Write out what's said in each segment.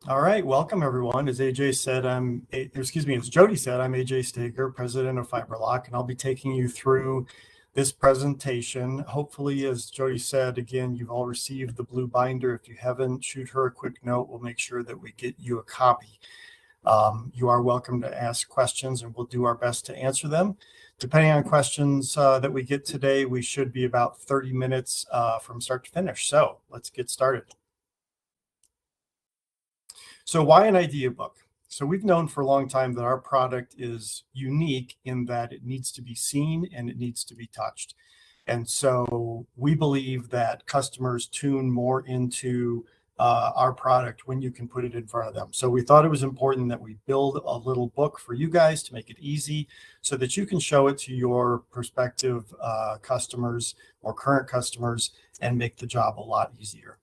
All right, welcome everyone. As Jody said, I'm AJ Staker, president of FiberLok, and I'll be taking you through this presentation. Hopefully, as Jody said, again, you've all received the blue binder. If you haven't, shoot her a quick note. We'll make sure that we get you a copy. You are welcome to ask questions, and we'll do our best to answer them. Depending on questions that we get today, we should be about 30 minutes from start to finish. So let's get started. So why an idea book? So we've known for a long time that our product is unique in that it needs to be seen and it needs to be touched. And so we believe that customers tune more into our product when you can put it in front of them. So we thought it was important that we build a little book for you guys to make it easy so that you can show it to your prospective customers or current customers and make the job a lot easier.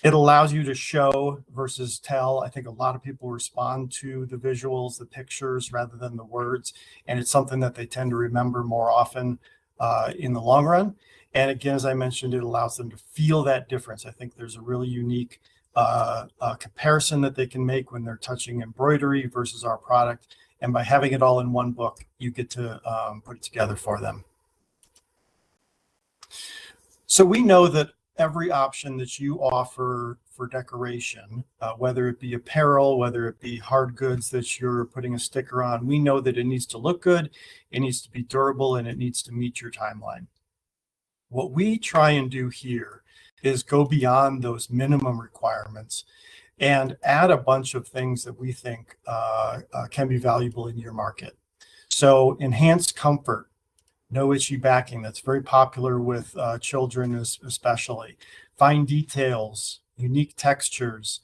It allows you to show versus tell. I think a lot of people respond to the visuals, the pictures, rather than the words. And it's something that they tend to remember more often in the long run. And again, as I mentioned, it allows them to feel that difference. I think there's a really unique comparison that they can make when they're touching embroidery versus our product. And by having it all in one book, you get to put it together for them. So we know that every option that you offer for decoration, whether it be apparel, whether it be hard goods that you're putting a sticker on, we know that it needs to look good, it needs to be durable, and it needs to meet your timeline. What we try and do here is go beyond those minimum requirements and add a bunch of things that we think can be valuable in your market. So enhanced comfort. No itchy backing. That's very popular with children especially. Fine details, unique textures.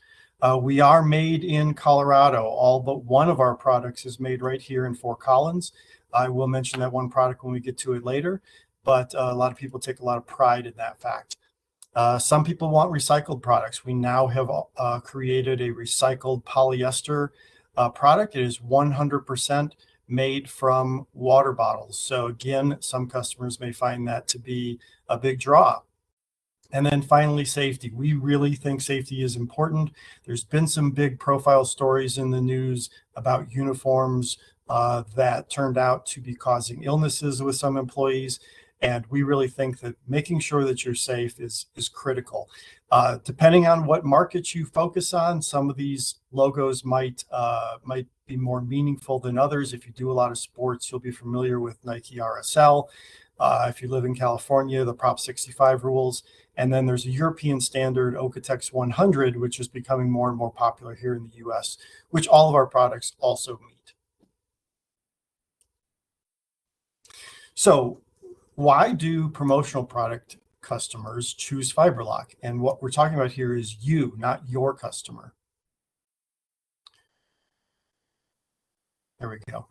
We are made in Colorado. All but one of our products is made right here in Fort Collins. I will mention that one product when we get to it later, but a lot of people take a lot of pride in that fact. Some people want recycled products. We now have created a recycled polyester product. It is 100% made from water bottles. So again, some customers may find that to be a big draw. And then finally, safety. We really think safety is important. There's been some big profile stories in the news about uniforms that turned out to be causing illnesses with some employees. And we really think that making sure that you're safe is critical. Depending on what markets you focus on, some of these logos might be more meaningful than others. If you do a lot of sports, you'll be familiar with Nike RSL. If you live in California, the Prop 65 rules. And then there's a European standard, Okotex 100, which is becoming more and more popular here in the US, which all of our products also meet. So why do promotional product customers choose FiberLok? And what we're talking about here is you, not your customer. There we go.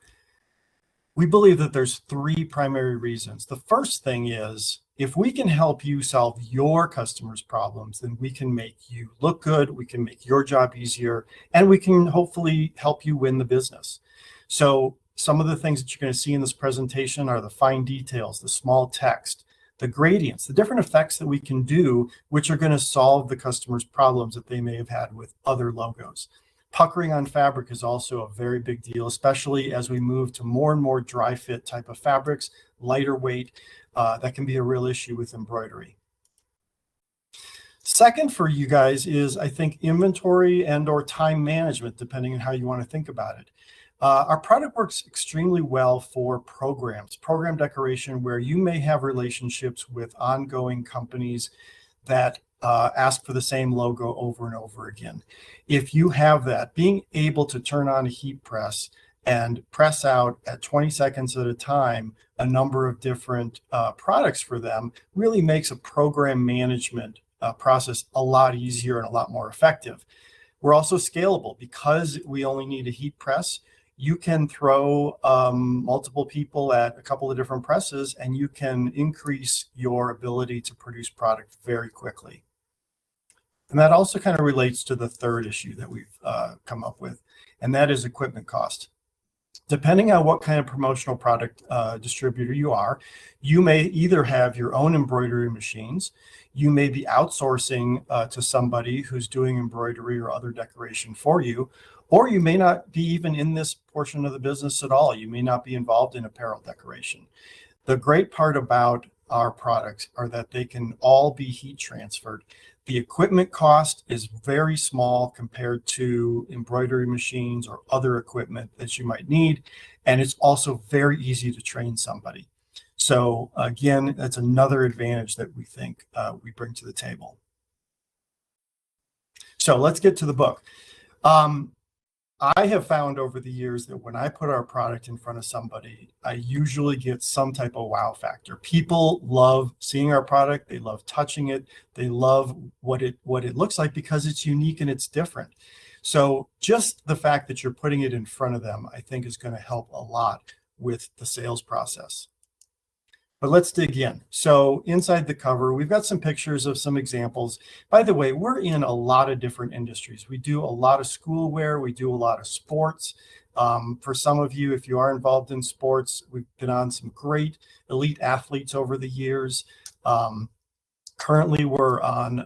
We believe that there's three primary reasons. The first thing is, if we can help you solve your customers' problems, then we can make you look good, we can make your job easier, and we can hopefully help you win the business. So some of the things that you're going to see in this presentation are the fine details, the small text, the gradients, the different effects that we can do, which are going to solve the customer's problems that they may have had with other logos. Puckering on fabric is also a very big deal, especially as we move to more and more dry fit type of fabrics, lighter weight. That can be a real issue with embroidery. Second for you guys is, I think, inventory and or time management, depending on how you want to think about it. Our product works extremely well for programs, program decoration, where you may have relationships with ongoing companies that ask for the same logo over and over again. If you have that, being able to turn on a heat press and press out at 20 seconds at a time a number of different products for them really makes a program management process a lot easier and a lot more effective. We're also scalable because we only need a heat press. You can throw multiple people at a couple of different presses and you can increase your ability to produce product very quickly. And that also kind of relates to the third issue that we've come up with, and that is equipment cost. Depending on what kind of promotional product distributor you are, you may either have your own embroidery machines, you may be outsourcing to somebody who's doing embroidery or other decoration for you, or you may not be even in this portion of the business at all. You may not be involved in apparel decoration. The great part about our products are that they can all be heat transferred. The equipment cost is very small compared to embroidery machines or other equipment that you might need. And it's also very easy to train somebody. So again, that's another advantage that we think we bring to the table. So let's get to the book. I have found over the years that when I put our product in front of somebody, I usually get some type of wow factor. People love seeing our product. They love touching it. They love what it looks like because it's unique and it's different. So just the fact that you're putting it in front of them, I think is going to help a lot with the sales process. But let's dig in. So inside the cover, we've got some pictures of some examples. By the way, we're in a lot of different industries. We do a lot of schoolwear. We do a lot of sports. For some of you, if you are involved in sports, we've been on some great elite athletes over the years. Currently, we're on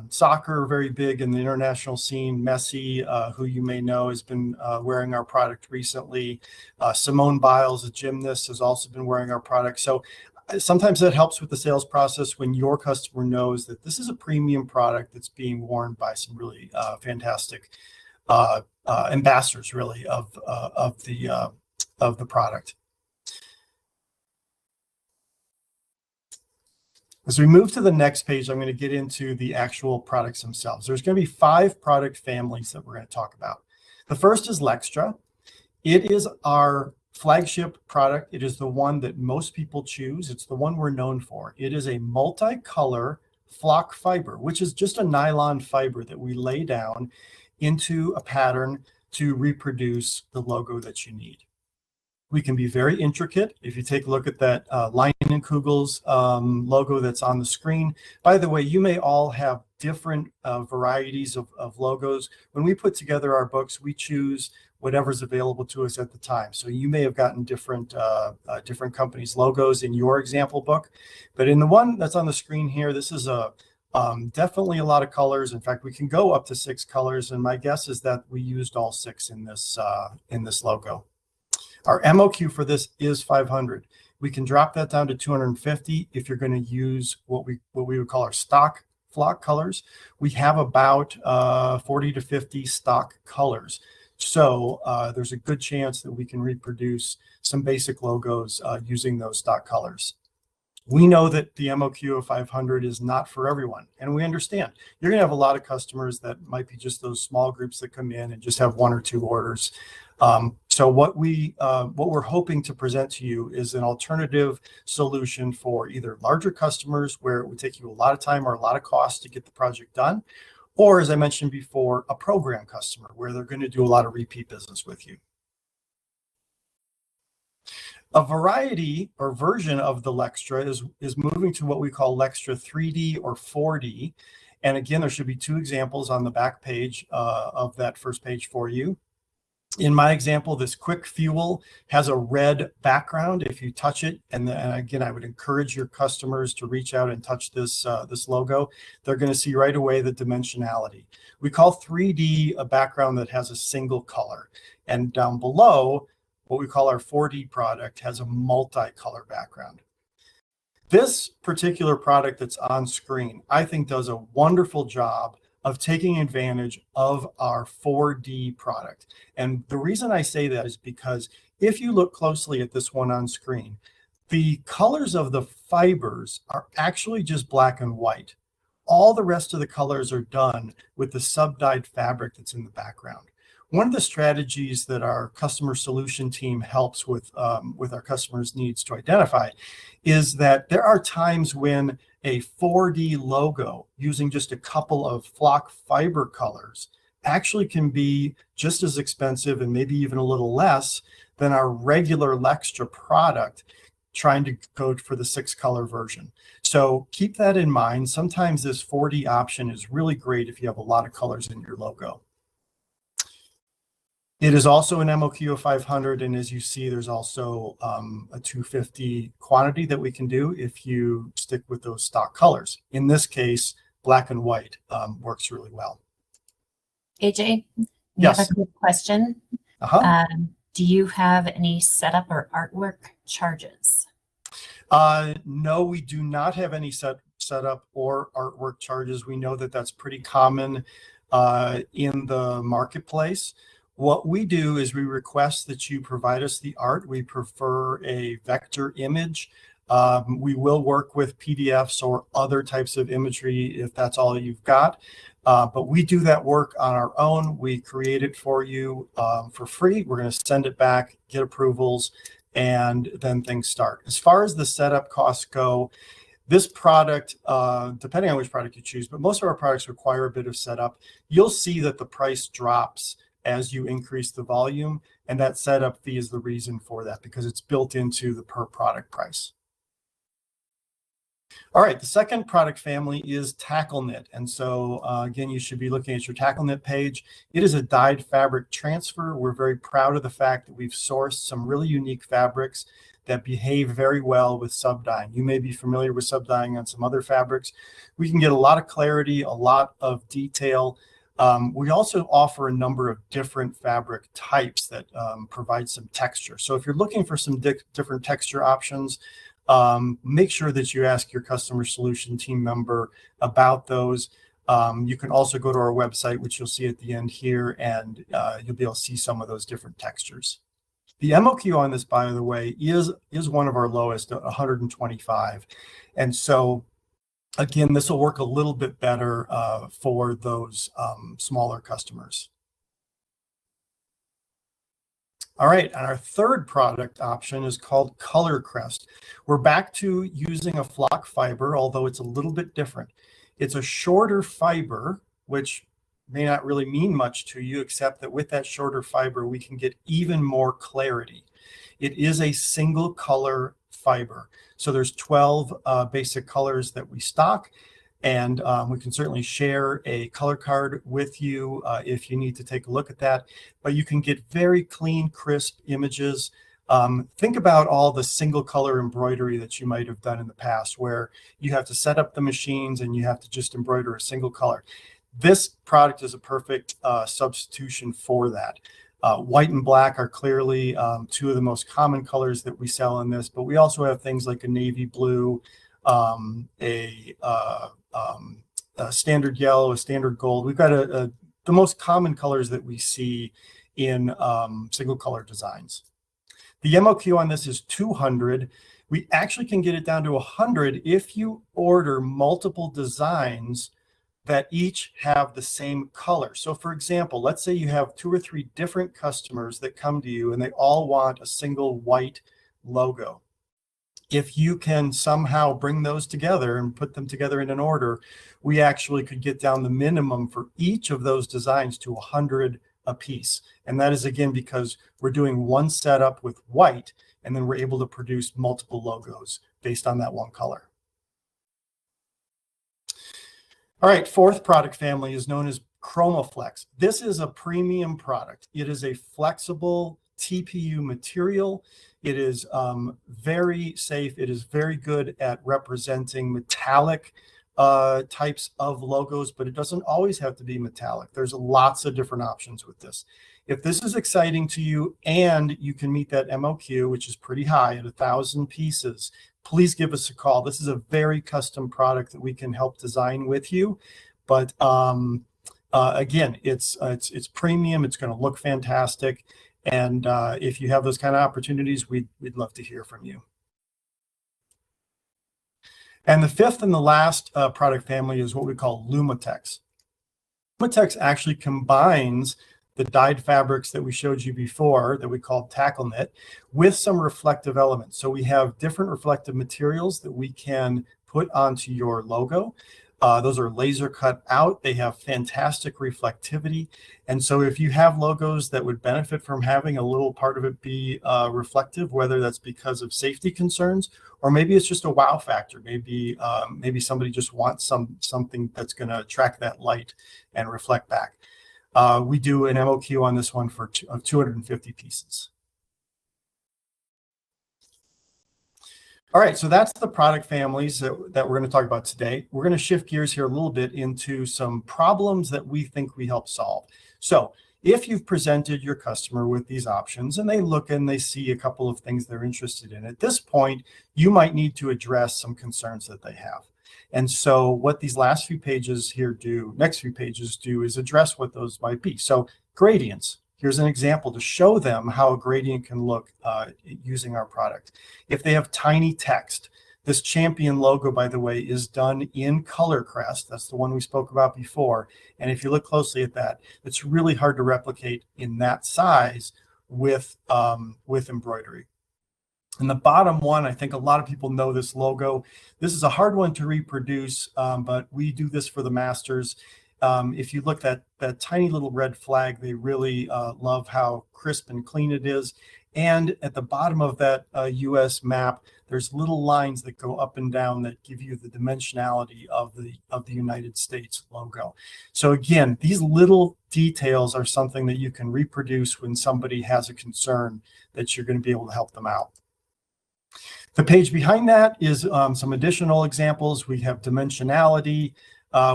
soccer, very big in the international scene. Messi, who you may know, has been wearing our product recently. Simone Biles, a gymnast, has also been wearing our product. So sometimes that helps with the sales process when your customer knows that this is a premium product that's being worn by some really fantastic ambassadors, really, of the product. As we move to the next page, I'm going to get into the actual products themselves. There's going to be 5 product families that we're going to talk about. The first is Lextra. It is our flagship product. It is the one that most people choose. It's the one we're known for. It is a multicolor flock fiber, which is just a nylon fiber that we lay down into a pattern to reproduce the logo that you need. We can be very intricate. If you take a look at that Leinenkugel's logo that's on the screen. By the way, you may all have different varieties of logos. When we put together our books, we choose whatever's available to us at the time. So you may have gotten different companies' logos in your example book. But in the one that's on the screen here, this is definitely a lot of colors. In fact, we can go up to 6 colors. And my guess is that we used all 6 in this logo. Our MOQ for this is 500. We can drop that down to 250 if you're going to use what we would call our stock flock colors. We have about 40 to 50 stock colors. So there's a good chance that we can reproduce some basic logos using those stock colors. We know that the MOQ of 500 is not for everyone, and we understand. You're going to have a lot of customers that might be just those small groups that come in and just have 1 or 2 orders. So what we're hoping to present to you is an alternative solution for either larger customers where it would take you a lot of time or a lot of cost to get the project done, or as I mentioned before, a program customer where they're going to do a lot of repeat business with you. A variety or version of the Lextra is moving to what we call Lextra 3D or 4D. And again, there should be 2 examples on the back page of that first page for you. In my example, this quick fuel has a red background if you touch it. And again, I would encourage your customers to reach out and touch this logo. They're going to see right away the dimensionality. We call 3D a background that has a single color. And down below, what we call our 4D product has a multicolor background. This particular product that's on screen, I think, does a wonderful job of taking advantage of our 4D product. And the reason I say that is because if you look closely at this one on screen, the colors of the fibers are actually just black and white. All the rest of the colors are done with the sub-dyed fabric that's in the background. One of the strategies that our customer solution team helps with our customers' needs to identify is that there are times when a 4D logo using just a couple of flock fiber colors actually can be just as expensive and maybe even a little less than our regular Lextra product trying to go for the 6-color version. So keep that in mind. Sometimes this 4D option is really great if you have a lot of colors in your logo. It is also an MOQ of 500, and as you see, there's also a 250 quantity that we can do if you stick with those stock colors. In this case, black and white works really well. AJ, we Yes. have a quick question. Do you have any setup or artwork charges? No, we do not have any setup or artwork charges. We know that that's pretty common in the marketplace. What we do is we request that you provide us the art. We prefer a vector image. We will work with PDFs or other types of imagery if that's all you've got. But we do that work on our own. We create it for you for free. We're going to send it back, get approvals, and then things start. As far as the setup costs go, this product, depending on which product you choose, but most of our products require a bit of setup. You'll see that the price drops as you increase the volume, and that setup fee is the reason for that because it's built into the per product price. All right, the second product family is Tackle Knit. And so again, you should be looking at your Tackle Knit page. It is a dyed fabric transfer. We're very proud of the fact that we've sourced some really unique fabrics that behave very well with sub-dyeing. You may be familiar with sub-dyeing on some other fabrics. We can get a lot of clarity, a lot of detail. We also offer a number of different fabric types that provide some texture. So if you're looking for some different texture options, make sure that you ask your customer solution team member about those. You can also go to our website, which you'll see at the end here, and you'll be able to see some of those different textures. The MOQ on this, by the way, is one of our lowest, 125. And so, again, this will work a little bit better for those smaller customers. All right, and our third product option is called Color Crest. We're back to using a flock fiber, although it's a little bit different. It's a shorter fiber, which may not really mean much to you, except that with that shorter fiber, we can get even more clarity. It is a single color fiber. So there's 12 basic colors that we stock. And we can certainly share a color card with you if you need to take a look at that. But you can get very clean, crisp images. Think about all the single color embroidery that you might have done in the past, where you have to set up the machines and you have to just embroider a single color. This product is a perfect substitution for that. White and black are clearly two of the most common colors that we sell in this, but we also have things like a navy blue, a standard yellow, a standard gold. We've got the most common colors that we see in single color designs. The MOQ on this is 200. We actually can get it down to 100 if you order multiple designs that each have the same color. So for example, let's say you have 2 or 3 different customers that come to you and they all want a single white logo. If you can somehow bring those together and put them together in an order, we actually could get down the minimum for each of those designs to 100 a piece. And that is, again, because we're doing one setup with white, and then we're able to produce multiple logos based on that one color. All right, fourth product family is known as ChromaFlex. This is a premium product. It is a flexible TPU material. It is very safe. It is very good at representing metallic types of logos, but it doesn't always have to be metallic. There's lots of different options with this. If this is exciting to you and you can meet that MOQ, which is pretty high at 1,000 pieces, please give us a call. This is a very custom product that we can help design with you. But again, it's premium. It's going to look fantastic. And if you have those kind of opportunities, we'd love to hear from you. And the fifth and the last product family is what we call Lumatex. Lumatex actually combines the dyed fabrics that we showed you before that we called Tackle Knit with some reflective elements. So we have different reflective materials that we can put onto your logo. Those are laser cut out. They have fantastic reflectivity. And so if you have logos that would benefit from having a little part of it be reflective, whether that's because of safety concerns, or maybe it's just a wow factor. Maybe somebody just wants something that's going to attract that light and reflect back. We do an MOQ on this one of 250 pieces. All right, so that's the product families that we're going to talk about today. We're going to shift gears here a little bit into some problems that we think we help solve. So if you've presented your customer with these options and they look and they see a couple of things they're interested in, at this point, you might need to address some concerns that they have. And so what these last few pages here do, next few pages do, is address what those might be. So gradients. Here's an example to show them how a gradient can look using our product. If they have tiny text, this champion logo, by the way, is done in color crest. That's the one we spoke about before. And if you look closely at that, it's really hard to replicate in that size with embroidery. And the bottom one, I think a lot of people know this logo. This is a hard one to reproduce, but we do this for the masters. If you look at that tiny little red flag, they really love how crisp and clean it is. And at the bottom of that US map, there's little lines that go up and down that give you the dimensionality of the United States logo. So again, these little details are something that you can reproduce when somebody has a concern that you're going to be able to help them out. The page behind that is some additional examples. We have dimensionality.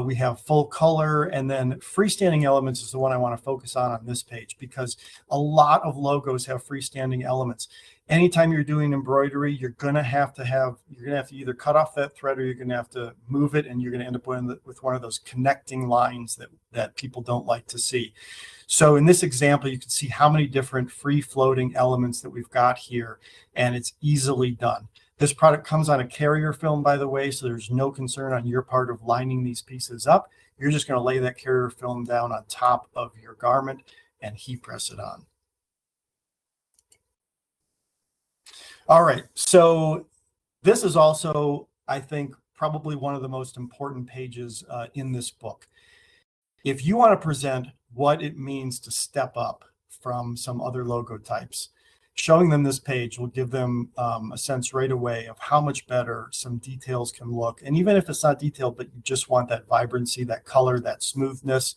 We have full color, and then freestanding elements is the one I want to focus on this page, because a lot of logos have freestanding elements. Anytime you're doing embroidery, you're going to have to either cut off that thread or you're going to have to move it, and you're going to end up with one of those connecting lines that people don't like to see. So in this example, you can see how many different free floating elements that we've got here, and it's easily done. This product comes on a carrier film, by the way, so there's no concern on your part of lining these pieces up. You're just going to lay that carrier film down on top of your garment and heat press it on. All right, so this is also, I think, probably one of the most important pages in this book. If you want to present what it means to step up from some other logo types, showing them this page will give them a sense right away of how much better some details can look. And even if it's not detailed, but you just want that vibrancy, that color, that smoothness,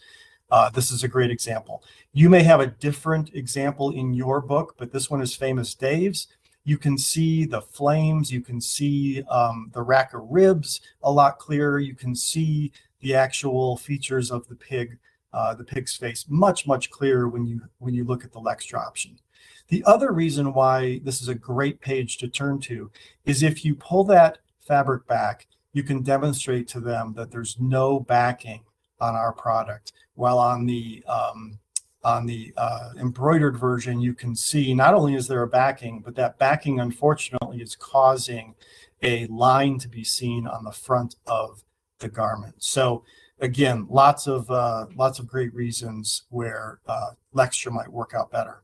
this is a great example. You may have a different example in your book, but this one is Famous Dave's. You can see the flames. You can see the rack of ribs a lot clearer. You can see the actual features of the pig's face much, much clearer when you look at the Lextra option. The other reason why this is a great page to turn to is if you pull that fabric back, you can demonstrate to them that there's no backing on our product. While on the embroidered version, you can see not only is there a backing, but that backing, unfortunately, is causing a line to be seen on the front of the garment. So again, lots of great reasons where Lextra might work out better.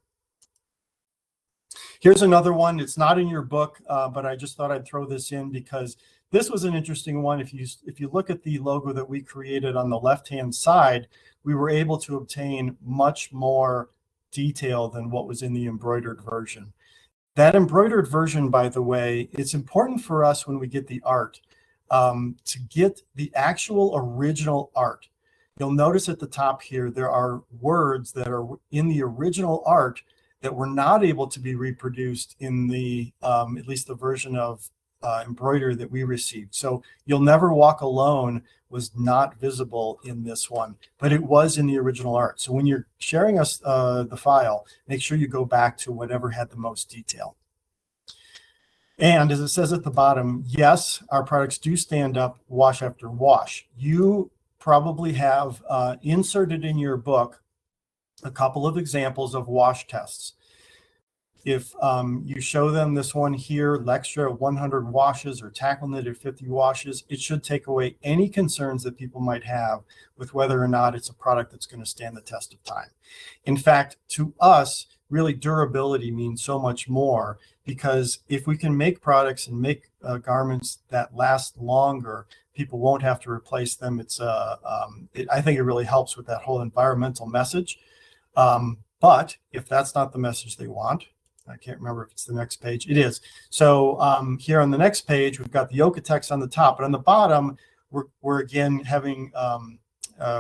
Here's another one. It's not in your book, but I just thought I'd throw this in because this was an interesting one. If you look at the logo that we created on the left-hand side, we were able to obtain much more detail than what was in the embroidered version. That embroidered version, by the way, it's important for us when we get the art to get the actual original art. You'll notice at the top here, there are words that are in the original art that were not able to be reproduced in the, at least the version of embroidery that we received. So You'll Never Walk Alone was not visible in this one, but it was in the original art. So when you're sharing us the file, make sure you go back to whatever had the most detail. And as it says at the bottom, yes, our products do stand up wash after wash. You probably have inserted in your book a couple of examples of wash tests. If you show them this one here, Lextra 100 washes or Tackle Knit at 50 washes, it should take away any concerns that people might have with whether or not it's a product that's going to stand the test of time. In fact, to us, really durability means so much more, because if we can make products and make garments that last longer, people won't have to replace them. I think it really helps with that whole environmental message. But if that's not the message they want, I can't remember if it's the next page. It is. So here on the next page, we've got the Yoga text on the top, but on the bottom, we're again having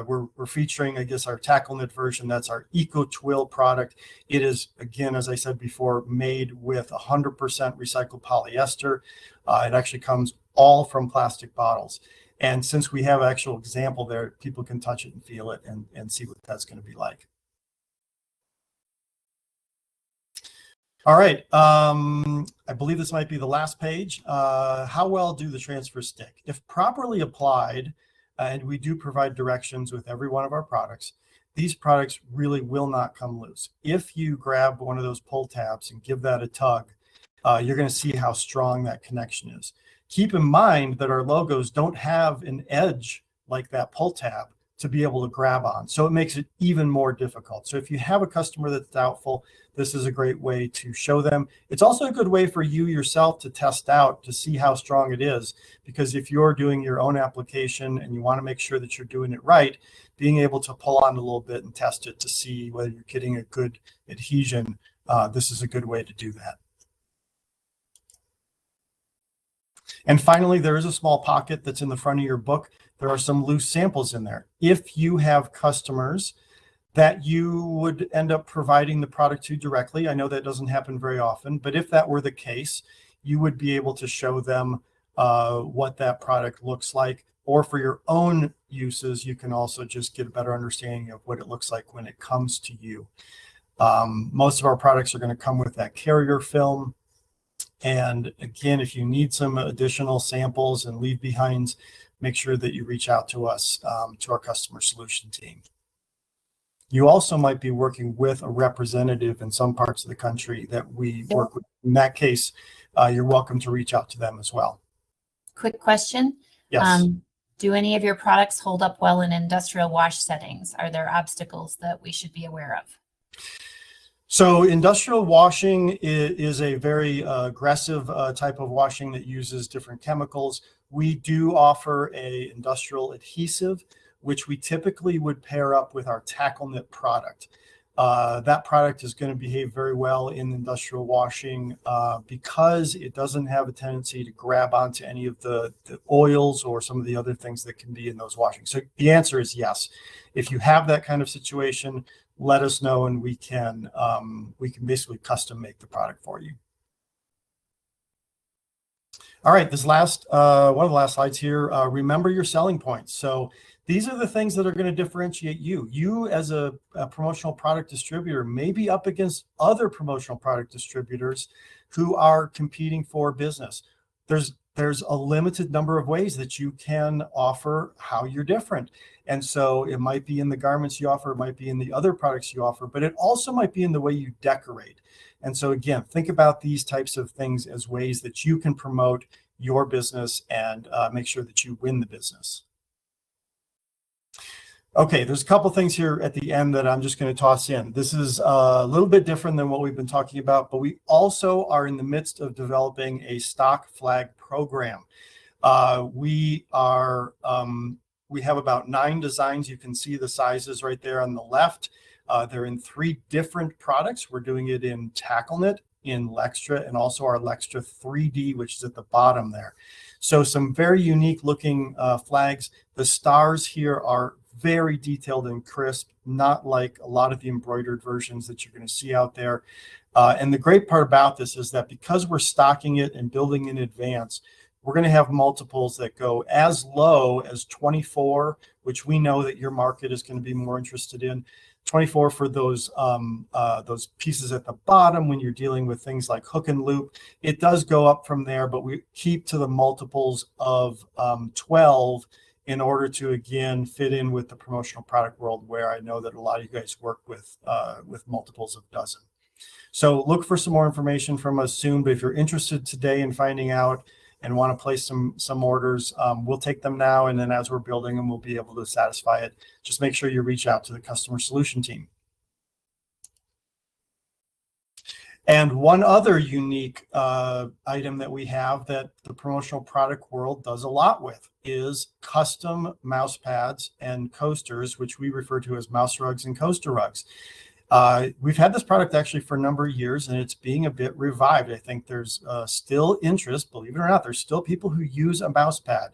we're featuring, I guess, our tackle knit version. That's our Eco Twill product. It is, again, as I said before, made with 100% recycled polyester. It actually comes all from plastic bottles. And since we have an actual example there, people can touch it and feel it and see what that's going to be like. All right, I believe this might be the last page. How well do the transfers stick? If properly applied, and we do provide directions with every one of our products, these products really will not come loose. If you grab one of those pull tabs and give that a tug, you're going to see how strong that connection is. Keep in mind that our logos don't have an edge like that pull tab to be able to grab on. So it makes it even more difficult. So if you have a customer that's doubtful, this is a great way to show them. It's also a good way for you yourself to test out to see how strong it is, because if you're doing your own application and you want to make sure that you're doing it right, being able to pull on a little bit and test it to see whether you're getting a good adhesion, this is a good way to do that. And finally, there is a small pocket that's in the front of your book. There are some loose samples in there. If you have customers that you would end up providing the product to directly, I know that doesn't happen very often, but if that were the case, you would be able to show them what that product looks like. Or for your own uses, you can also just get a better understanding of what it looks like when it comes to you. Most of our products are going to come with that carrier film. And again, if you need some additional samples and leave behinds, make sure that you reach out to us, to our customer solution team. You also might be working with a representative in some parts of the country that we work with. In that case, you're welcome to reach out to them as well. Quick question. Yes. Do any of your products hold up well in industrial wash settings? Are there obstacles that we should be aware of? So industrial washing is a very aggressive type of washing that uses different chemicals. We do offer an industrial adhesive, which we typically would pair up with our tackle knit product. That product is going to behave very well in industrial washing because it doesn't have a tendency to grab onto any of the oils or some of the other things that can be in those washing. So the answer is yes. If you have that kind of situation, let us know and we can basically custom make the product for you. All right, this last one of the last slides here, remember your selling points. So these are the things that are going to differentiate you. You as a promotional product distributor may be up against other promotional product distributors who are competing for business. There's a limited number of ways that you can offer how you're different. And so it might be in the garments you offer, it might be in the other products you offer, but it also might be in the way you decorate. And so again, think about these types of things as ways that you can promote your business and make sure that you win the business. Okay, there's a couple things here at the end that I'm just going to toss in. This is a little bit different than what we've been talking about, but we also are in the midst of developing a stock flag program. We have about 9 designs. You can see the sizes right there on the left. They're in 3 different products. We're doing it in tackle knit, in Lextra, and also our Lextra 3D, which is at the bottom there. So some very unique looking flags. The stars here are very detailed and crisp, not like a lot of the embroidered versions that you're going to see out there. And the great part about this is that because we're stocking it and building in advance, we're going to have multiples that go as low as 24, which we know that your market is going to be more interested in. 24 for those pieces at the bottom when you're dealing with things like hook and loop. It does go up from there, but we keep to the multiples of 12 in order to, again, fit in with the promotional product world, where I know that a lot of you guys work with multiples of dozen. So look for some more information from us soon, but if you're interested today in finding out and want to place some orders, we'll take them now, and then as we're building them, we'll be able to satisfy it. Just make sure you reach out to the customer solution team. And one other unique item that we have that the promotional product world does a lot with is custom mouse pads and coasters, which we refer to as mouse rugs and coaster rugs. We've had this product actually for a number of years, and it's being a bit revived. I think there's still interest, believe it or not, there's still people who use a mouse pad.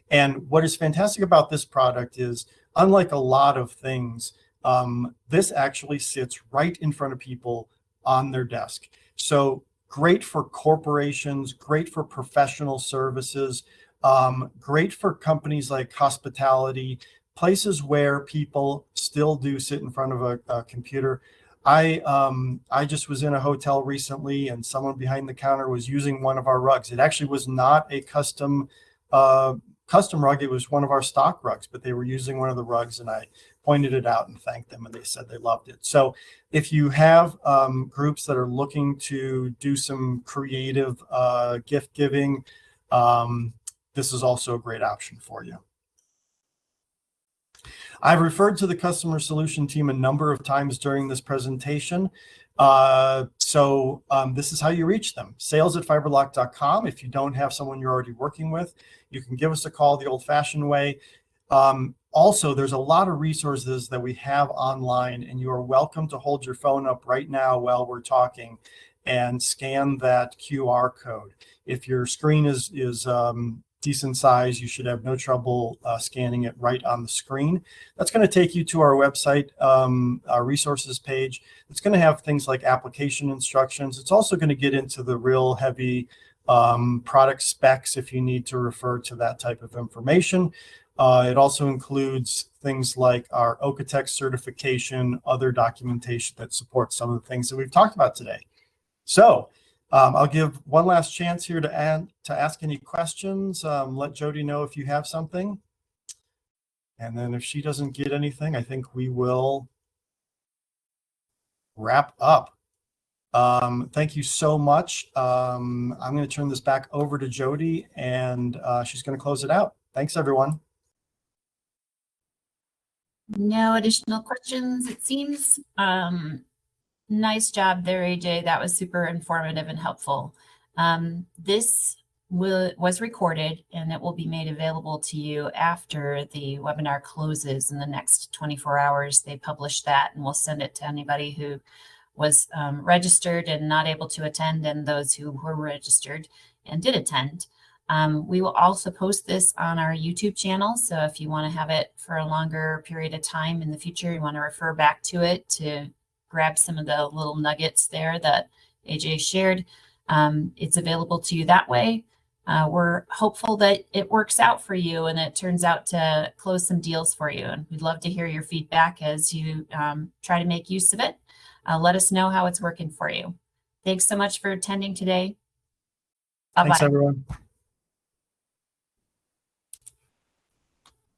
And what is fantastic about this product is unlike a lot of things, this actually sits right in front of people on their desk. So great for corporations, great for professional services, great for companies like hospitality, places where people still do sit in front of a computer. I just was in a hotel recently, and someone behind the counter was using one of our rugs. It actually was not a custom rug. It was one of our stock rugs, but they were using one of the rugs, and I pointed it out and thanked them, and they said they loved it. So if you have groups that are looking to do some creative gift giving, this is also a great option for you. I've referred to the customer solution team a number of times during this presentation. So this is how you reach them. sales@fiberlok.com. If you don't have someone you're already working with, you can give us a call the old-fashioned way. Also, there's a lot of resources that we have online, and you are welcome to hold your phone up right now while we're talking and scan that QR code. If your screen is decent size, you should have no trouble scanning it right on the screen. That's going to take you to our website, our resources page. It's going to have things like application instructions. It's also going to get into the real heavy product specs if you need to refer to that type of information. It also includes things like our Okotex certification, other documentation that supports some of the things that we've talked about today. So I'll give one last chance here to ask any questions. Let Jody know if you have something. And then if she doesn't get anything, I think we will wrap up. Thank you so much. I'm going to turn this back over to Jody, and she's going to close it out. Thanks, everyone. No additional questions, it seems. Nice job there, AJ. That was super informative and helpful. This was recorded, and it will be made available to you after the webinar closes in the next 24 hours. They publish that, and we'll send it to anybody who was registered and not able to attend, and those who were registered and did attend. We will also post this on our YouTube channel. So if you want to have it for a longer period of time in the future, you want to refer back to it to grab some of the little nuggets there that AJ shared, it's available to you that way. We're hopeful that it works out for you and it turns out to close some deals for you. And we'd love to hear your feedback as you try to make use of it. Let us know how it's working for you. Thanks so much for attending today. Bye-bye. Thanks, everyone.